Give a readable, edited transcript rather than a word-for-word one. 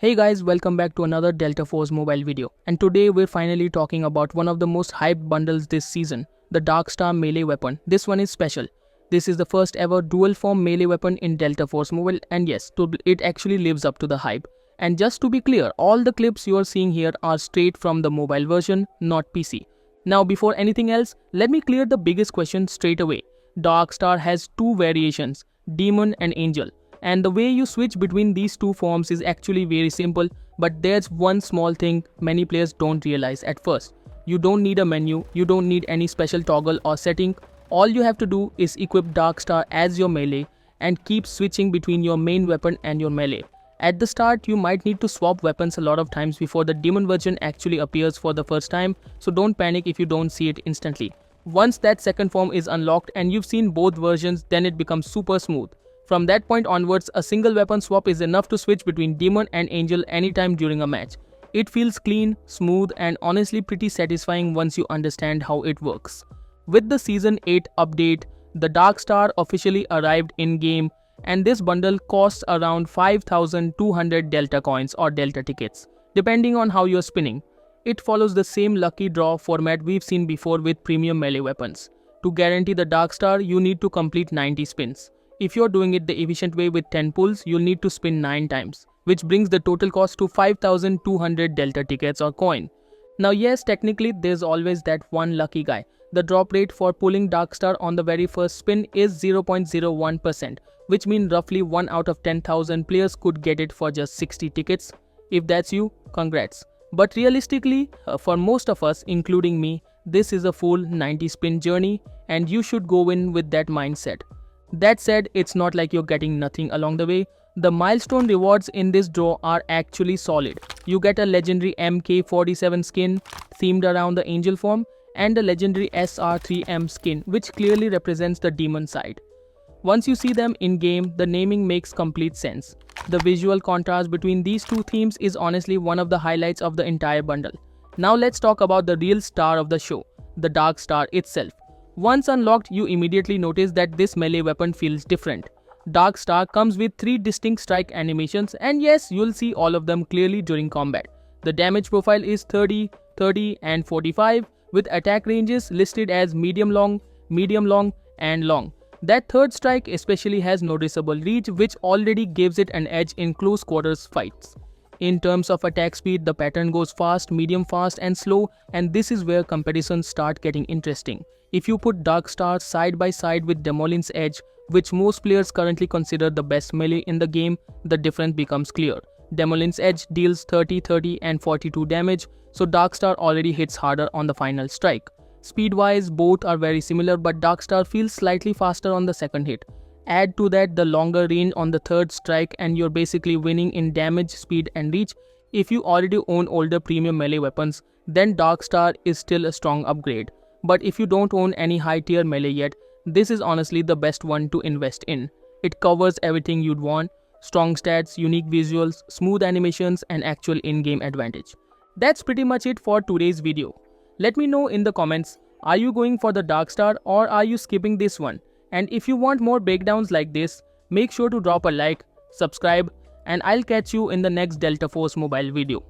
Hey guys, welcome back to another Delta Force mobile video. And today we're finally talking about one of the most hyped bundles this season, the Darkstar melee weapon. This one is special. This is the first ever dual form melee weapon in Delta Force mobile, and yes, it actually lives up to the hype. And just to be clear, all the clips you are seeing here are straight from the mobile version, not PC. Now before anything else, let me clear the biggest question straight away. Darkstar has two variations, Demon and Angel. And the way you switch between these two forms is actually very simple, but there's one small thing many players don't realize at first. You don't need a menu, you don't need any special toggle or setting. All you have to do is equip Darkstar as your melee and keep switching between your main weapon and your melee. At the start, you might need to swap weapons a lot of times before the demon version actually appears for the first time, so don't panic if you don't see it instantly. Once that second form is unlocked and you've seen both versions, then it becomes super smooth. From that point onwards, a single weapon swap is enough to switch between Demon and Angel anytime during a match. It feels clean, smooth, and honestly pretty satisfying once you understand how it works. With the Season 8 update, the Darkstar officially arrived in-game, and this bundle costs around 5,200 Delta coins or Delta tickets, depending on how you're spinning. It follows the same lucky draw format we've seen before with premium melee weapons. To guarantee the Darkstar, you need to complete 90 spins. If you're doing it the efficient way with 10 pulls, you'll need to spin 9 times, which brings the total cost to 5,200 Delta tickets or coin. Now yes, technically there's always that one lucky guy. The drop rate for pulling Darkstar on the very first spin is 0.01%, which means roughly 1 out of 10,000 players could get it for just 60 tickets. If that's you, congrats. But realistically, for most of us, including me, this is a full 90 spin journey, and you should go in with that mindset. That said, it's not like you're getting nothing along the way. The milestone rewards in this draw are actually solid. You get a legendary MK47 skin themed around the angel form and a legendary SR3M skin which clearly represents the demon side. Once you see them in game, the naming makes complete sense. The visual contrast between these two themes is honestly one of the highlights of the entire bundle. Now let's talk about the real star of the show, the Darkstar itself. Once unlocked, you immediately notice that this melee weapon feels different. Darkstar comes with 3 distinct strike animations, and yes, you'll see all of them clearly during combat. The damage profile is 30, 30 and 45, with attack ranges listed as medium long, and long. That third strike especially has noticeable reach, which already gives it an edge in close quarters fights. In terms of attack speed, the pattern goes fast, medium fast and slow, and this is where comparisons start getting interesting. If you put Darkstar side by side with Demolin's Edge, which most players currently consider the best melee in the game, the difference becomes clear. Demolin's Edge deals 30, 30 and 42 damage, so Darkstar already hits harder on the final strike. Speed-wise, both are very similar, but Darkstar feels slightly faster on the second hit. Add to that the longer range on the third strike and you're basically winning in damage, speed and reach. If you already own older premium melee weapons, then Darkstar is still a strong upgrade. But if you don't own any high tier melee yet, this is honestly the best one to invest in. It covers everything you'd want: strong stats, unique visuals, smooth animations and actual in-game advantage. That's pretty much it for today's video. Let me know in the comments, are you going for the Darkstar or are you skipping this one? And if you want more breakdowns like this, make sure to drop a like, subscribe, and I'll catch you in the next Delta Force mobile video.